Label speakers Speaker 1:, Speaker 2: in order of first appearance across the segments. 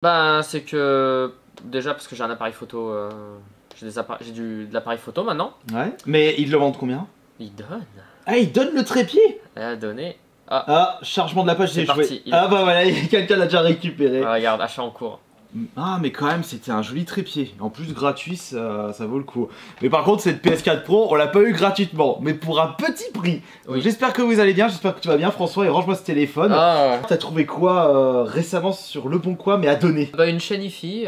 Speaker 1: Bah, c'est que déjà parce que j'ai un appareil photo, j'ai de l'appareil photo maintenant.
Speaker 2: Ouais. Mais ils le vendent combien?
Speaker 1: Il donne.
Speaker 2: Ah, ils donnent le trépied?
Speaker 1: Elle a donné.
Speaker 2: Ah, chargement de la page, j'ai
Speaker 1: parti.
Speaker 2: échoué. Ah bah voilà, quelqu'un l'a déjà récupéré.
Speaker 1: Ah, regarde, achat en cours.
Speaker 2: Ah mais quand même c'était un joli trépied. En plus gratuit ça vaut le coup. Mais par contre cette PS4 Pro on l'a pas eu gratuitement. Mais pour un petit prix.
Speaker 1: Oui.
Speaker 2: J'espère que vous allez bien, j'espère que tu vas bien François. Et range-moi ce téléphone.
Speaker 1: Ah,
Speaker 2: T'as trouvé quoi récemment sur Le Bon Coin mais à donner?
Speaker 1: bah, une chaîne IFI,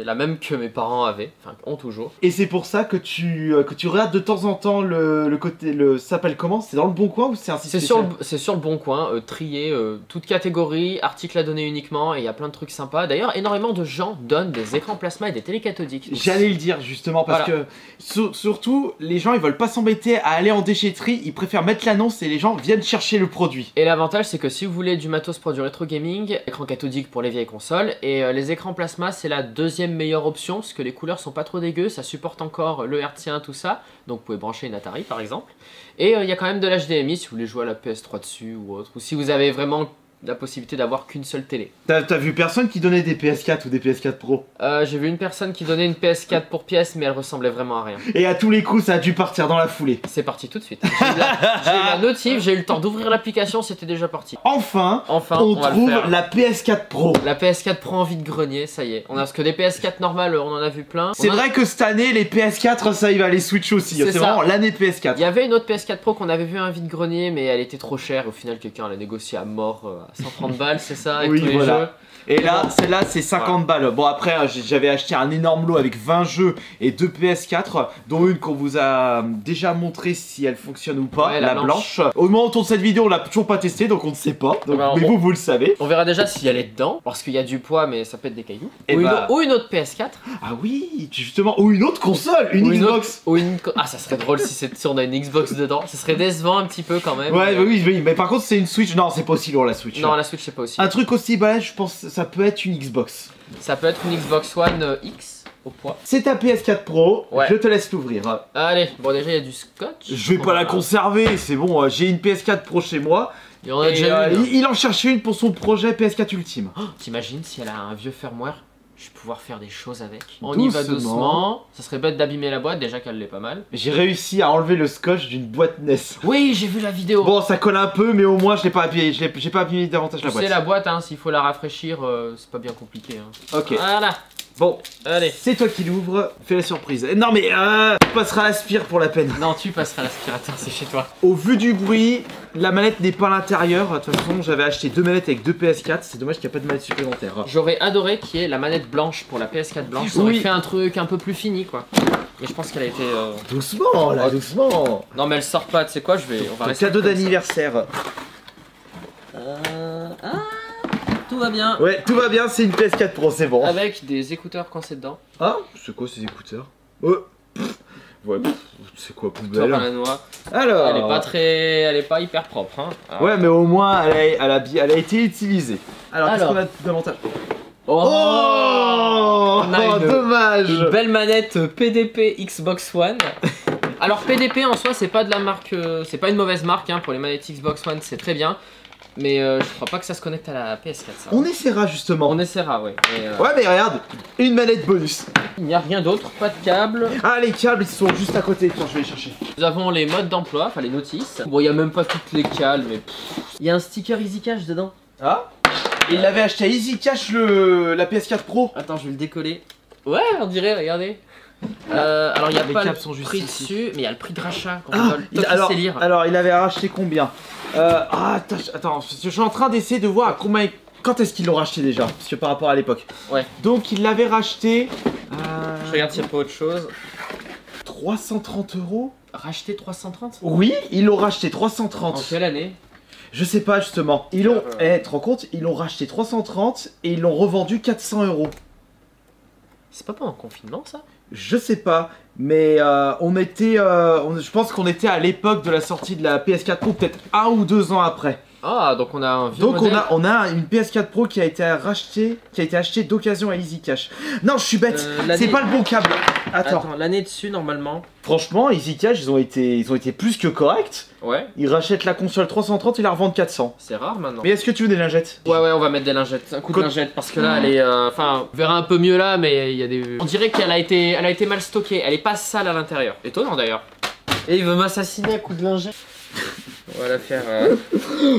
Speaker 1: la même que mes parents avaient, enfin ont toujours.
Speaker 2: Et c'est pour ça que tu regardes de temps en temps le côté... Ça s'appelle comment? C'est dans Le Bon Coin ou c'est un site spécial?
Speaker 1: C'est sur le bon coin, trié, toute catégorie, article à donner uniquement, et il y a plein de trucs sympas. D'ailleurs, énormément de gens donnent des écrans plasma et des télécathodiques.
Speaker 2: J'allais le dire justement parce
Speaker 1: Voilà.
Speaker 2: que surtout les gens ils veulent pas s'embêter à aller en déchetterie, ils préfèrent mettre l'annonce et les gens viennent chercher le produit.
Speaker 1: Et l'avantage c'est que si vous voulez du matos pour du rétro gaming, écran cathodique pour les vieilles consoles, et les écrans plasma c'est la deuxième meilleure option parce que les couleurs sont pas trop dégueu, ça supporte encore le hertzien tout ça, donc vous pouvez brancher une Atari par exemple. Et il y a quand même de l'HDMI si vous voulez jouer à la PS3 dessus ou autre, ou si vous avez vraiment la possibilité d'avoir qu'une seule télé.
Speaker 2: T'as vu personne qui donnait des PS4 ou des PS4 Pro?
Speaker 1: J'ai vu une personne qui donnait une PS4 pour pièce mais elle ressemblait vraiment à rien.
Speaker 2: Et à tous les coups ça a dû partir dans la foulée.
Speaker 1: C'est parti tout de suite. J'ai eu la notif, j'ai eu le temps d'ouvrir l'application, c'était déjà parti.
Speaker 2: Enfin on
Speaker 1: va le
Speaker 2: trouve
Speaker 1: faire.
Speaker 2: la PS4 Pro.
Speaker 1: La PS4 Pro en vide-grenier, ça y est. On a parce que des PS4 normales, on en a vu plein.
Speaker 2: C'est vrai que cette année les PS4 ça il va les Switch aussi, c'est vraiment l'année PS4.
Speaker 1: Il y avait une autre PS4 Pro qu'on avait vu un vide-grenier mais elle était trop chère. Au final quelqu'un l'a négocié à mort à 130 balles, c'est ça, avec
Speaker 2: Oui,
Speaker 1: tous les
Speaker 2: voilà.
Speaker 1: jeux.
Speaker 2: Et là, celle-là, c'est 50 balles. Bon, après, j'avais acheté un énorme lot avec 20 jeux et 2 PS4, dont une qu'on vous a déjà montré si elle fonctionne ou pas,
Speaker 1: Ouais,
Speaker 2: la blanche. Au moment où on tourne cette vidéo, on l'a toujours pas testé, donc on ne sait pas. Donc,
Speaker 1: bah,
Speaker 2: mais vous le savez.
Speaker 1: On verra déjà si elle est dedans, parce qu'il y a du poids mais ça peut être des cailloux.
Speaker 2: Et
Speaker 1: Ou une autre PS4.
Speaker 2: Ah oui, justement, ou une autre console, une Xbox.
Speaker 1: Ah, ça serait drôle si on a une Xbox dedans. Ça serait décevant un petit peu quand même.
Speaker 2: Ouais, oui, mais par contre, c'est une Switch. Non, c'est pas aussi lourd la Switch.
Speaker 1: Non, la Switch c'est pas aussi.
Speaker 2: Un truc aussi balèze, je pense, ça peut être une Xbox.
Speaker 1: Ça peut être une Xbox One X au poids.
Speaker 2: C'est ta PS4 Pro,
Speaker 1: ouais.
Speaker 2: Je te laisse l'ouvrir.
Speaker 1: Allez, bon déjà il y a du scotch.
Speaker 2: Je vais pas la conserver, c'est bon, j'ai une PS4 Pro chez moi.
Speaker 1: Il en a déjà une.
Speaker 2: Il en cherchait une pour son projet PS4 Ultime.
Speaker 1: Oh, t'imagines si elle a un vieux firmware? Je vais pouvoir faire des choses avec. On
Speaker 2: doucement.
Speaker 1: y va doucement. Ça serait bête d'abîmer la boîte, déjà qu'elle l'est pas mal.
Speaker 2: J'ai réussi à enlever le scotch d'une boîte NES.
Speaker 1: Oui, j'ai vu la vidéo.
Speaker 2: Bon, ça colle un peu, mais au moins je l'ai pas abîmé, j'ai pas abîmé davantage la boîte.
Speaker 1: C'est la boîte, hein, s'il faut la rafraîchir, c'est pas bien compliqué. Hein.
Speaker 2: Ok.
Speaker 1: Voilà.
Speaker 2: Bon,
Speaker 1: allez.
Speaker 2: C'est toi qui l'ouvre, fais la surprise. Non mais tu passeras l'aspire pour la peine.
Speaker 1: Non, tu passeras l'aspirateur, c'est chez toi.
Speaker 2: Au vu du bruit, la manette n'est pas à l'intérieur. De toute façon, j'avais acheté 2 manettes avec 2 PS4. C'est dommage qu'il n'y a pas de manette supplémentaire.
Speaker 1: J'aurais adoré qu'il y ait la manette blanche pour la PS4 blanche. Ça aurait fait un truc un peu plus fini, quoi. Mais je pense qu'elle a été.
Speaker 2: Doucement, là, doucement.
Speaker 1: Non, mais elle sort pas, tu sais quoi, on va rester.
Speaker 2: Cadeau d'anniversaire.
Speaker 1: Tout va bien.
Speaker 2: Ouais, tout va bien, c'est une PS4 Pro, c'est bon.
Speaker 1: Avec des écouteurs coincés dedans.
Speaker 2: Ah, c'est quoi ces écouteurs? Ouais, c'est quoi poubelle?
Speaker 1: À la noix.
Speaker 2: Alors,
Speaker 1: elle est pas hyper propre, hein. Alors...
Speaker 2: Ouais, mais au moins elle a été utilisée. Alors, qu'est-ce qu'on a davantage? Oh, dommage.
Speaker 1: Une belle manette PDP Xbox One. Alors PDP en soi c'est pas de la marque, c'est pas une mauvaise marque hein, pour les manettes Xbox One, c'est très bien. Mais je crois pas que ça se connecte à la PS4 ça.
Speaker 2: On essaiera justement.
Speaker 1: On essaiera, ouais.
Speaker 2: Ouais mais regarde, une manette bonus.
Speaker 1: Il n'y a rien d'autre, pas de câble.
Speaker 2: Ah les câbles ils sont juste à côté, tiens je vais les chercher.
Speaker 1: Nous avons les modes d'emploi, enfin les notices. Bon il y a même pas toutes les câbles mais il y a un sticker Easy Cash dedans.
Speaker 2: Ah. Il l'avait acheté à Easy Cash la PS4 Pro.
Speaker 1: Attends je vais le décoller. Ouais on dirait, regardez. Alors il n'y a pas le prix dessus, mais il y a le prix de rachat.
Speaker 2: Alors il avait racheté combien? Attends, je suis en train d'essayer de voir à combien. Quand est-ce qu'ils l'ont racheté déjà? Parce que par rapport à l'époque.
Speaker 1: Ouais.
Speaker 2: Donc il l'avait racheté.
Speaker 1: Je regarde s'il n'y a pas autre chose.
Speaker 2: 330 €.
Speaker 1: Racheté 330?
Speaker 2: Oui, ils l'ont racheté 330.
Speaker 1: En quelle année?
Speaker 2: Je sais pas justement. Ils l'ont. Tu te rends compte? Ils l'ont racheté 330 et ils l'ont revendu 400 €.
Speaker 1: C'est pas pendant le confinement ça?
Speaker 2: Je sais pas, mais je pense qu'on était à l'époque de la sortie de la PS4 Pro, peut-être 1 ou 2 ans après.
Speaker 1: Ah, donc on a un vieux
Speaker 2: Donc
Speaker 1: modèle.
Speaker 2: on a une PS4 Pro qui a été achetée d'occasion à Easy Cash. Non, je suis bête, c'est pas le bon câble. Attends.
Speaker 1: L'année dessus normalement.
Speaker 2: Franchement, Easy Cash, ils ont été plus que corrects.
Speaker 1: Ouais.
Speaker 2: Ils rachètent la console 330 et la revendent 400.
Speaker 1: C'est rare maintenant.
Speaker 2: Mais est-ce que tu veux des lingettes?
Speaker 1: Ouais, on va mettre des lingettes. Un coup de lingette parce que là, elle est. Enfin, on verra un peu mieux là, mais il y a des. On dirait qu'elle a été mal stockée. Elle est pas sale à l'intérieur. Étonnant d'ailleurs. Et il veut m'assassiner à coup de lingette. On va la faire.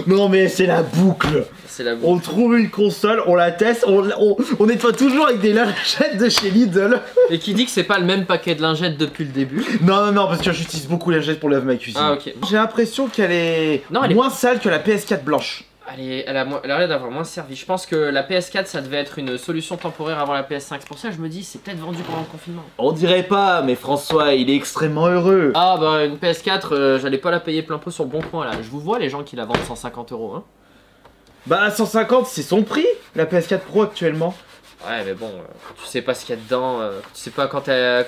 Speaker 2: Non mais c'est la boucle.
Speaker 1: C'est la boucle.
Speaker 2: On trouve une console, on la teste, on nettoie toujours avec des lingettes de chez Lidl.
Speaker 1: Et qui dit que c'est pas le même paquet de lingettes depuis le début?
Speaker 2: Non, parce que j'utilise beaucoup les lingettes pour laver ma cuisine.
Speaker 1: Ah ok.
Speaker 2: J'ai l'impression qu'elle est moins sale que la PS4 blanche.
Speaker 1: Elle a l'air d'avoir moins servi. Je pense que la PS4 ça devait être une solution temporaire avant la PS5. C'est pour ça que je me dis c'est peut-être vendu pendant le confinement.
Speaker 2: On dirait pas, mais François il est extrêmement heureux.
Speaker 1: Ah bah une PS4, j'allais pas la payer plein pot sur le bon coin là. Je vous vois les gens qui la vendent 150 €. Hein.
Speaker 2: Bah 150 c'est son prix, la PS4 Pro actuellement.
Speaker 1: Ouais mais bon, tu sais pas ce qu'il y a dedans, tu sais pas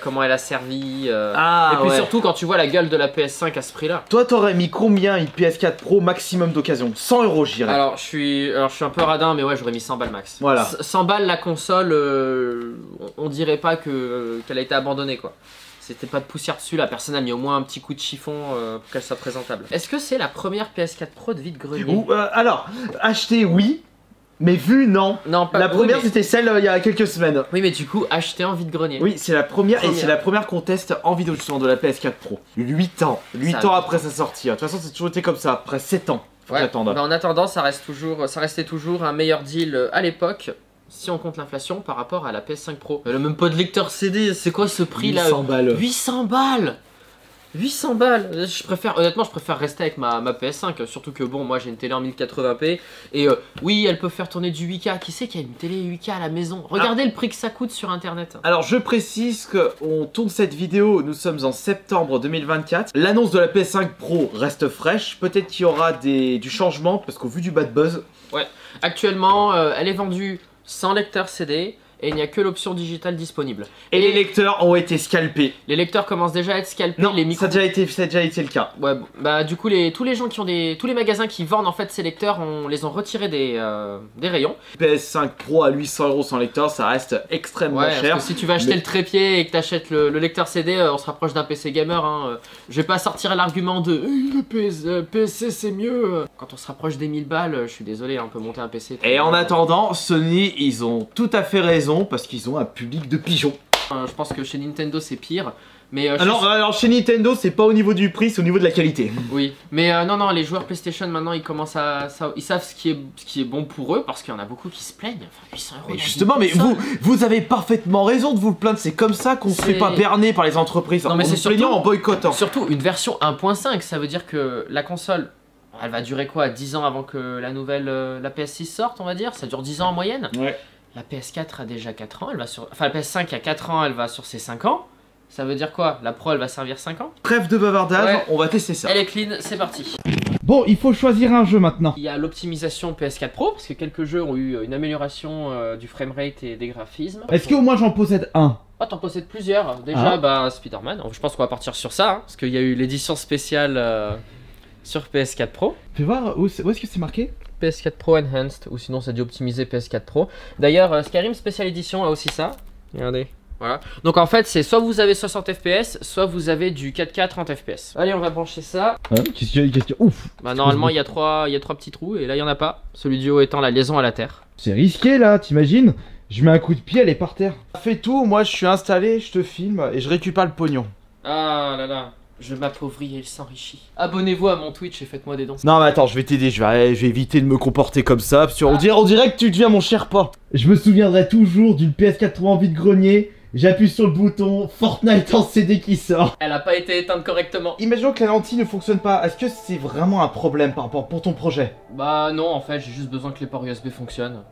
Speaker 1: comment elle a servi.
Speaker 2: Ah,
Speaker 1: et puis surtout quand tu vois la gueule de la PS5 à ce prix là.
Speaker 2: Toi t'aurais mis combien une PS4 Pro maximum d'occasion? 100 € je dirais.
Speaker 1: Alors je suis un peu radin mais ouais j'aurais mis 100 balles max.
Speaker 2: Voilà.
Speaker 1: 100 balles la console, on dirait pas qu'elle a été abandonnée quoi. C'était pas de poussière dessus, la personne a mis au moins un petit coup de chiffon pour qu'elle soit présentable. Est-ce que c'est la première PS4 Pro de vide-grenier?
Speaker 2: Alors, acheter oui, mais vu non.
Speaker 1: Non, pas
Speaker 2: la première c'était celle il y a quelques semaines.
Speaker 1: Oui mais du coup acheter en vide-grenier.
Speaker 2: Oui c'est la première et c'est la première qu'on teste en vidéo justement de la PS4 Pro. 8 ans, 8 ans après sa sortie. De toute façon c'est toujours été comme ça, après 7 ans. Faut attendre.
Speaker 1: Bah en attendant ça restait toujours un meilleur deal à l'époque. Si on compte l'inflation par rapport à la PS5 Pro. Elle a même pas de lecteur CD, c'est quoi ce prix là?
Speaker 2: 800 balles.
Speaker 1: 800 balles 800 balles. Honnêtement je préfère rester avec ma PS5. Surtout que bon moi j'ai une télé en 1080p. Et oui elle peut faire tourner du 8K. Qui c'est qui a une télé 8K à la maison? Regardez le prix que ça coûte sur internet.
Speaker 2: Alors je précise qu'on tourne cette vidéo, nous sommes en septembre 2024. L'annonce de la PS5 Pro reste fraîche. Peut-être qu'il y aura du changement parce qu'au vu du bad buzz.
Speaker 1: Ouais, actuellement elle est vendue sans lecteur CD et il n'y a que l'option digitale disponible.
Speaker 2: Et les lecteurs ont été scalpés.
Speaker 1: Les lecteurs commencent déjà à être scalpés.
Speaker 2: Non,
Speaker 1: les micros...
Speaker 2: ça a déjà été le cas.
Speaker 1: Ouais, bah du coup tous les gens qui ont tous les magasins qui vendent en fait ces lecteurs, on les ont retirés des rayons.
Speaker 2: PS5 Pro à 800 € sans lecteur, ça reste extrêmement cher.
Speaker 1: Parce que si tu vas acheter le trépied et que tu achètes le lecteur CD, on se rapproche d'un PC gamer. Hein. Je vais pas sortir l'argument de le PC c'est mieux. Quand on se rapproche des 1000 balles, je suis désolé, on peut monter un PC.
Speaker 2: Et en attendant, Sony, ils ont tout à fait raison parce qu'ils ont un public de pigeons.
Speaker 1: Je pense que chez Nintendo c'est pire. Mais
Speaker 2: alors chez Nintendo c'est pas au niveau du prix, c'est au niveau de la qualité.
Speaker 1: Oui, mais non, les joueurs PlayStation maintenant ils commencent ils savent ce qui est bon pour eux parce qu'il y en a beaucoup qui se plaignent. Enfin 800 €.
Speaker 2: Mais justement, mais vous avez parfaitement raison de vous plaindre. C'est comme ça qu'on se fait pas berner par les entreprises.
Speaker 1: Non mais c'est surtout
Speaker 2: en boycottant.
Speaker 1: Surtout une version 1.5, ça veut dire que la console, elle va durer quoi, 10 ans avant que la nouvelle la PS6 sorte, on va dire. Ça dure 10 ans en moyenne.
Speaker 2: Ouais.
Speaker 1: La PS4 a déjà 4 ans, enfin la PS5 a 4 ans, elle va sur ses 5 ans. Ça veut dire quoi? La Pro elle va servir 5 ans?
Speaker 2: Trêve de bavardage, on va tester ça.
Speaker 1: Elle est clean, c'est parti.
Speaker 2: Bon, il faut choisir un jeu maintenant.
Speaker 1: Il y a l'optimisation PS4 Pro, parce que quelques jeux ont eu une amélioration du framerate et des graphismes.
Speaker 2: Est-ce que au moins j'en possède un?
Speaker 1: Oh, t'en possèdes plusieurs. Déjà, bah Spider-Man, je pense qu'on va partir sur ça, hein, parce qu'il y a eu l'édition spéciale sur PS4 Pro.
Speaker 2: Fais voir, où est-ce que c'est marqué?
Speaker 1: PS4 Pro Enhanced, ou sinon c'est dû optimiser PS4 Pro. D'ailleurs, Skyrim Special Edition a aussi ça. Regardez. Voilà. Donc en fait, c'est soit vous avez 60 FPS, soit vous avez du 4K 30 FPS. Allez, on va brancher ça.
Speaker 2: Qu'est-ce qu'il y a? Ouf.
Speaker 1: Bah normalement, il y a trois petits trous, et là, il n'y en a pas. Celui du haut étant la liaison à la terre.
Speaker 2: C'est risqué là, t'imagines? Je mets un coup de pied, elle est par terre. Fais tout, moi je suis installé, je te filme et je récupère le pognon.
Speaker 1: Ah là là. Je m'appauvris et il s'enrichit. Abonnez-vous à mon Twitch et faites-moi des dons.
Speaker 2: Non mais attends, je vais t'aider, je vais éviter de me comporter comme ça, parce qu'on dirait que tu deviens mon Sherpa. Je me souviendrai toujours d'une PS4 Pro en vide-grenier, j'appuie sur le bouton, Fortnite en CD qui sort.
Speaker 1: Elle a pas été éteinte correctement.
Speaker 2: Imaginons que la lentille ne fonctionne pas, est-ce que c'est vraiment un problème par rapport pour ton projet?
Speaker 1: Bah non, en fait j'ai juste besoin que les ports USB fonctionnent.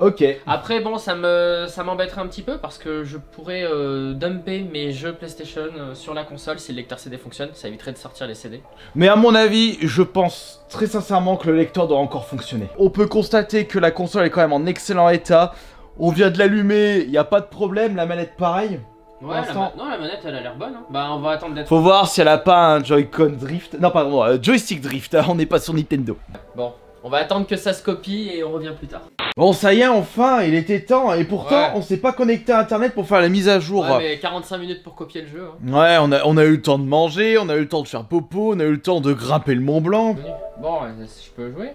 Speaker 2: Ok.
Speaker 1: Après bon, ça m'embêterait un petit peu parce que je pourrais dumper mes jeux PlayStation sur la console si le lecteur CD fonctionne, ça éviterait de sortir les CD.
Speaker 2: Mais à mon avis, je pense très sincèrement que le lecteur doit encore fonctionner. On peut constater que la console est quand même en excellent état. On vient de l'allumer, il n'y a pas de problème, la manette pareil.
Speaker 1: Ouais, non, la manette elle a l'air bonne. Hein. Bah on va attendre d'être...
Speaker 2: Faut voir si elle a pas un Joy-Con drift. Non pardon, joystick drift, on n'est pas sur Nintendo.
Speaker 1: Bon, On va attendre que ça se copie et on revient plus tard.
Speaker 2: Bon, ça y est, enfin, il était temps. Et pourtant,
Speaker 1: Ouais.
Speaker 2: on s'est pas connecté à internet pour faire la mise à jour.
Speaker 1: Ouais, mais 45 minutes pour copier le jeu. Hein.
Speaker 2: Ouais, on a eu le temps de manger, on a eu le temps de faire popo, on a eu le temps de grimper le Mont Blanc.
Speaker 1: Bon, je peux jouer.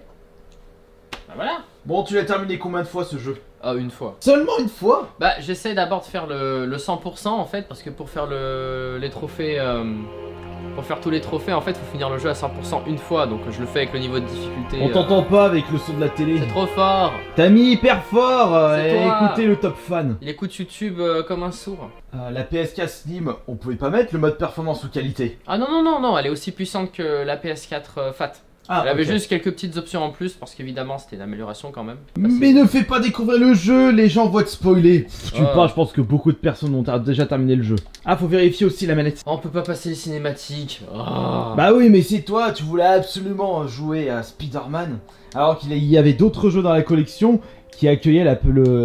Speaker 1: Bah voilà.
Speaker 2: Bon, tu l'as terminé combien de fois ce jeu?
Speaker 1: Ah, une fois.
Speaker 2: Seulement une fois?
Speaker 1: Bah, j'essaie d'abord de faire le 100% en fait, parce que pour faire les trophées, pour faire tous les trophées, en fait, faut finir le jeu à 100% une fois, donc je le fais avec le niveau de difficulté.
Speaker 2: On t'entend pas avec le son de la télé.
Speaker 1: C'est trop fort.
Speaker 2: T'as mis hyper fort
Speaker 1: C'est
Speaker 2: et
Speaker 1: toi.
Speaker 2: écoutez le top fan.
Speaker 1: Il écoute YouTube comme un sourd.
Speaker 2: La PS4 Slim, on pouvait pas mettre le mode performance ou qualité.
Speaker 1: Ah non, non, non, non, elle est aussi puissante que la PS4 Fat.
Speaker 2: Ah,
Speaker 1: Elle avait
Speaker 2: ok.
Speaker 1: juste quelques petites options en plus, parce qu'évidemment, c'était une amélioration quand même.
Speaker 2: Mais ne fais pas découvrir le jeu, les gens vont être spoilés. Pff, tu
Speaker 1: Ah.
Speaker 2: parles, je pense que beaucoup de personnes ont déjà terminé le jeu. Ah, faut vérifier aussi la manette.
Speaker 1: Oh, on peut pas passer les cinématiques. Oh.
Speaker 2: Bah oui, mais c'est toi, tu voulais absolument jouer à Spider-Man, alors qu'il y avait d'autres jeux dans la collection qui accueillaient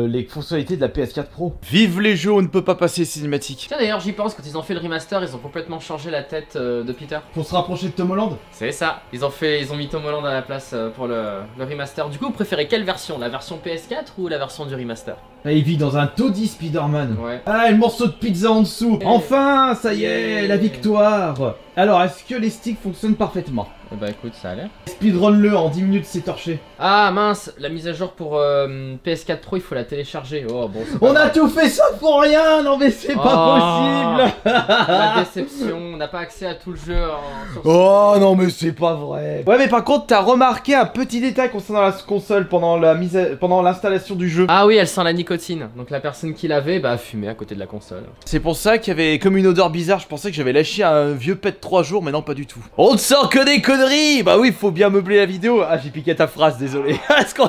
Speaker 2: les fonctionnalités de la PS4 Pro. Vive les jeux, on ne peut pas passer cinématiques.
Speaker 1: Tiens, d'ailleurs, j'y pense, quand ils ont fait le remaster, ils ont complètement changé la tête de Peter.
Speaker 2: Pour se rapprocher de Tom Holland.
Speaker 1: C'est ça. Ils ont mis Tom Holland à la place pour le remaster. Du coup, vous préférez quelle version? La version PS4 ou la version du remaster?
Speaker 2: Là, il vit dans un taudis Spider-Man.
Speaker 1: Ouais.
Speaker 2: Ah, le morceau de pizza en dessous. Enfin, ça y est, la victoire. Alors, est-ce que les sticks fonctionnent parfaitement?
Speaker 1: Eh bah écoute, ça a l'air.
Speaker 2: Speedrun-le, en 10 minutes c'est torché.
Speaker 1: Ah mince, la mise à jour pour PS4 Pro, il faut la télécharger. Oh bon, c'est pas
Speaker 2: On a
Speaker 1: grave.
Speaker 2: tout fait ça pour rien. Non mais c'est pas possible.
Speaker 1: La déception, on n'a pas accès à tout le jeu sur
Speaker 2: Oh non mais c'est pas vrai. Ouais mais par contre t'as remarqué un petit détail concernant la console pendant l'installation du jeu.
Speaker 1: Ah oui, elle sent la nicotine. Donc la personne qui l'avait, bah fumait à côté de la console.
Speaker 2: C'est pour ça qu'il y avait comme une odeur bizarre. Je pensais que j'avais lâché un vieux pet de 3 jours, mais non pas du tout. On ne sort que des conneries. Bah oui, faut bien meubler la vidéo. Ah j'ai piqué ta phrase, désolé. Parce qu'on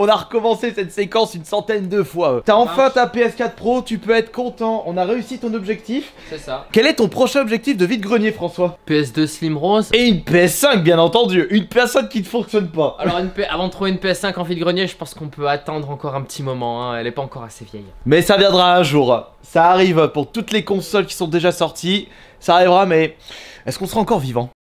Speaker 2: a recommencé cette séquence une centaine de fois. T'as enfin ta PS4 Pro, tu peux être content. On a réussi ton objectif.
Speaker 1: C'est ça.
Speaker 2: Quel est ton prochain objectif de vide-grenier, François?
Speaker 1: PS2 Slim Rose.
Speaker 2: Et une PS5 bien entendu. Une PS5 qui ne fonctionne pas.
Speaker 1: Alors avant de trouver une PS5 en vide-grenier, je pense qu'on peut attendre encore un petit moment, hein. Elle est pas encore assez vieille.
Speaker 2: Mais ça viendra un jour. Ça arrive pour toutes les consoles qui sont déjà sorties. Ça arrivera, mais est-ce qu'on sera encore vivant?